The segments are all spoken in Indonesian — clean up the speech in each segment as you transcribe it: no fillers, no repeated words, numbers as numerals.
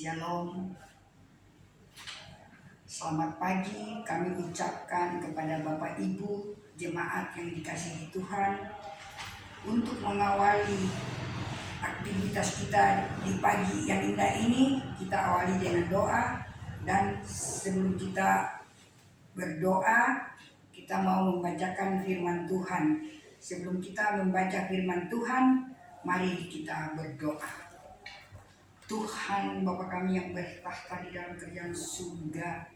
Shalom, selamat pagi kami ucapkan kepada Bapak Ibu jemaat yang dikasihi Tuhan untuk mengawali aktivitas kita di pagi yang indah ini. Kita awali dengan doa, dan sebelum kita berdoa kita mau membacakan firman Tuhan. Sebelum kita membaca firman Tuhan, mari kita berdoa. Tuhan Bapa kami yang bertahta di dalam kerajaan surga,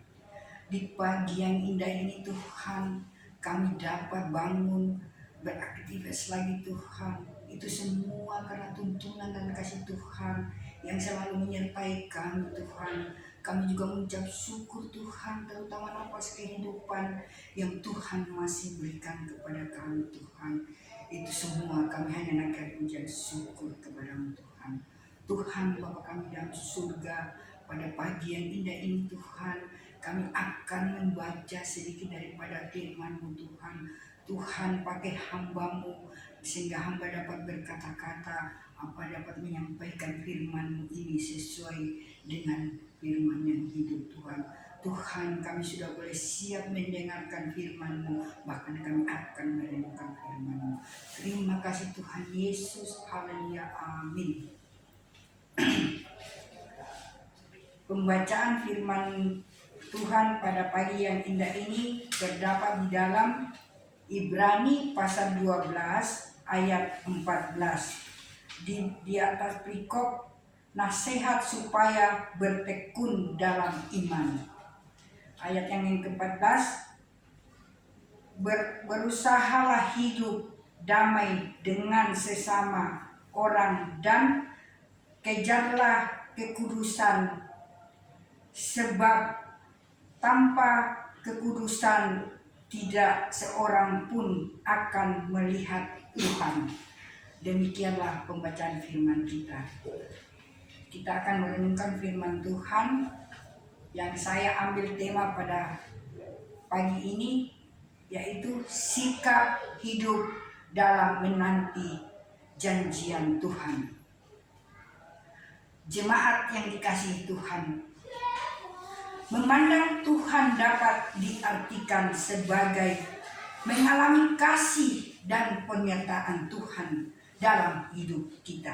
di pagi yang indah ini Tuhan, kami dapat bangun beraktivitas lagi Tuhan. Itu semua karena tuntunan dan kasih Tuhan yang selalu menyertai kami Tuhan. Kami juga mengucap syukur Tuhan, terutama nafas kehidupan yang Tuhan masih berikan kepada kami Tuhan. Itu semua kami hanya akan mengucap syukur kepada-Mu Tuhan. Tuhan Bapa kami dalam surga, pada pagi yang indah ini Tuhan, kami akan membaca sedikit daripada firman-Mu Tuhan. Tuhan pakai hamba-Mu sehingga hamba dapat berkata-kata, dapat menyampaikan firman-Mu ini sesuai dengan firman yang hidup Tuhan. Tuhan, kami sudah boleh siap mendengarkan firman-Mu, bahkan kami akan merenungkan firman-Mu. Terima kasih Tuhan Yesus, haleluya, amin. Pembacaan firman Tuhan pada pagi yang indah ini terdapat di dalam Ibrani pasal 12 ayat 14. Di atas perikop nasihat supaya bertekun dalam iman. Ayat yang ke-14, berusahalah hidup damai dengan sesama orang dan kejarlah kekudusan, sebab tanpa kekudusan tidak seorang pun akan melihat Tuhan. Demikianlah pembacaan firman kita. Kita akan merenungkan firman Tuhan yang saya ambil tema pada pagi ini, yaitu sikap hidup dalam menanti janjian Tuhan. Jemaat yang dikasihi Tuhan, memandang Tuhan dapat diartikan sebagai mengalami kasih dan penyertaan Tuhan dalam hidup kita.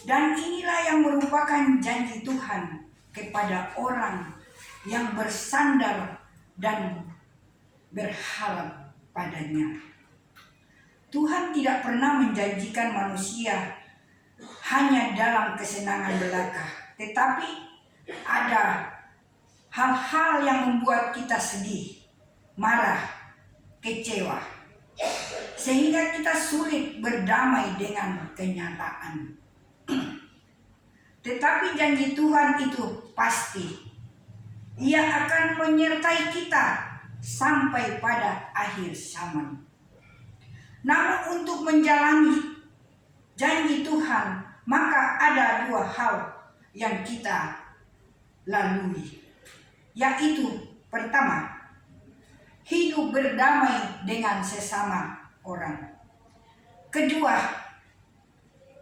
Dan inilah yang merupakan janji Tuhan kepada orang yang bersandar dan berharap padanya. Tuhan tidak pernah menjanjikan manusia hanya dalam kesenangan belaka, tetapi ada hal-hal yang membuat kita sedih, marah, kecewa, sehingga kita sulit berdamai dengan kenyataan. Tetapi janji Tuhan itu pasti. Ia akan menyertai kita sampai pada akhir zaman. Namun untuk menjalani janji Tuhan, maka ada dua hal yang kita lalui, yaitu pertama, hidup berdamai dengan sesama orang. Kedua,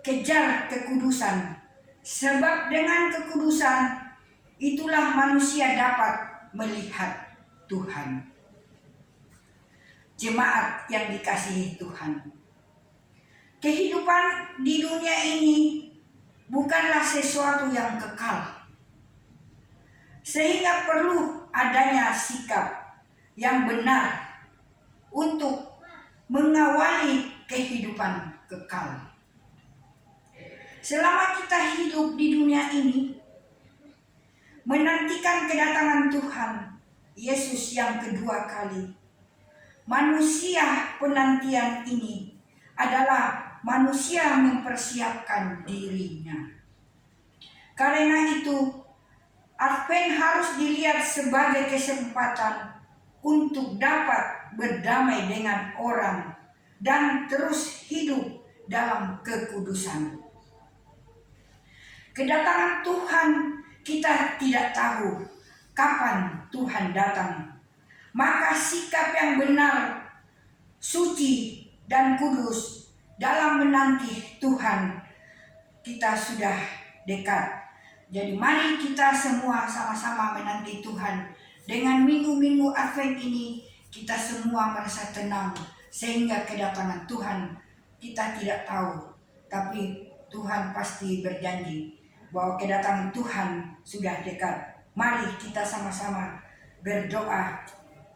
kejar kekudusan, sebab dengan kekudusan itulah manusia dapat melihat Tuhan. Jemaat yang dikasihi Tuhan, kehidupan di dunia ini bukanlah sesuatu yang kekal, sehingga perlu adanya sikap yang benar untuk mengawali kehidupan kekal. Selama kita hidup di dunia ini, menantikan kedatangan Tuhan Yesus yang kedua kali, manusia penantian ini adalah manusia mempersiapkan dirinya. Karena itu, Advent harus dilihat sebagai kesempatan untuk dapat berdamai dengan orang dan terus hidup dalam kekudusan. Kedatangan Tuhan kita tidak tahu kapan Tuhan datang. Maka sikap yang benar, suci dan kudus dalam menanti Tuhan kita sudah dekat. Jadi mari kita semua sama-sama menanti Tuhan. Dengan minggu-minggu Advent ini kita semua merasa tenang, sehingga kedatangan Tuhan kita tidak tahu. Tapi Tuhan pasti berjanji bahwa kedatangan Tuhan sudah dekat. Mari kita sama-sama berdoa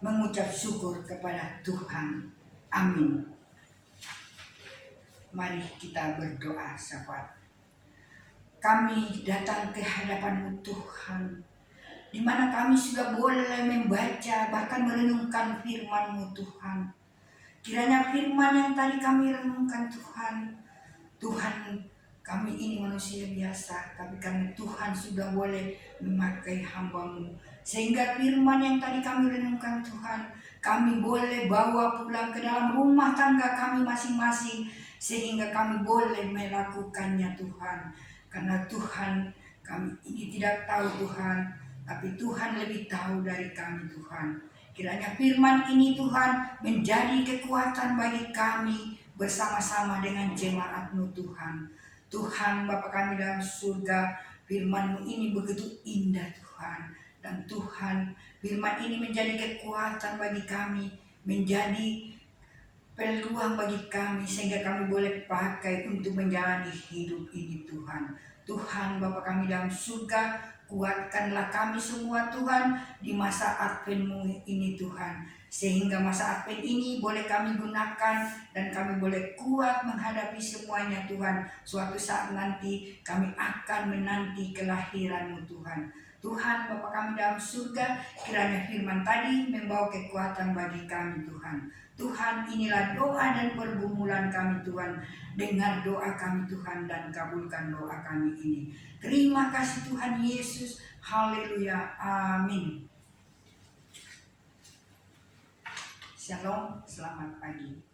mengucap syukur kepada Tuhan. Amin. Mari kita berdoa sahabat. Kami datang ke hadapan-Mu Tuhan, di mana kami sudah boleh membaca bahkan merenungkan firman-Mu Tuhan. Kiranya firman yang tadi kami renungkan Tuhan, kami ini manusia biasa, tapi kami Tuhan sudah boleh memakai hamba-Mu. Sehingga firman yang tadi kami renungkan Tuhan, kami boleh bawa pulang ke dalam rumah tangga kami masing-masing, sehingga kami boleh melakukannya Tuhan. Karena Tuhan, kami ini tidak tahu Tuhan, tapi Tuhan lebih tahu dari kami Tuhan. Kiranya firman ini Tuhan menjadi kekuatan bagi kami bersama-sama dengan jemaat-Mu Tuhan. Tuhan Bapa kami dalam surga, firman-Mu ini begitu indah Tuhan. Dan Tuhan, firman ini menjadi kekuatan bagi kami, menjadi peluang bagi kami sehingga kami boleh pakai untuk menjalani hidup ini Tuhan. Tuhan Bapa kami dalam surga, kuatkanlah kami semua Tuhan di masa Advent-Mu ini Tuhan. Sehingga masa Advent ini boleh kami gunakan dan kami boleh kuat menghadapi semuanya Tuhan. Suatu saat nanti kami akan menanti kelahiran-Mu Tuhan. Tuhan Bapa kami dalam surga, kiranya firman tadi membawa kekuatan bagi kami Tuhan. Tuhan, inilah doa dan pergumulan kami Tuhan. Dengar doa kami Tuhan dan kabulkan doa kami ini. Terima kasih Tuhan Yesus. Haleluya. Amin. Shalom, selamat pagi.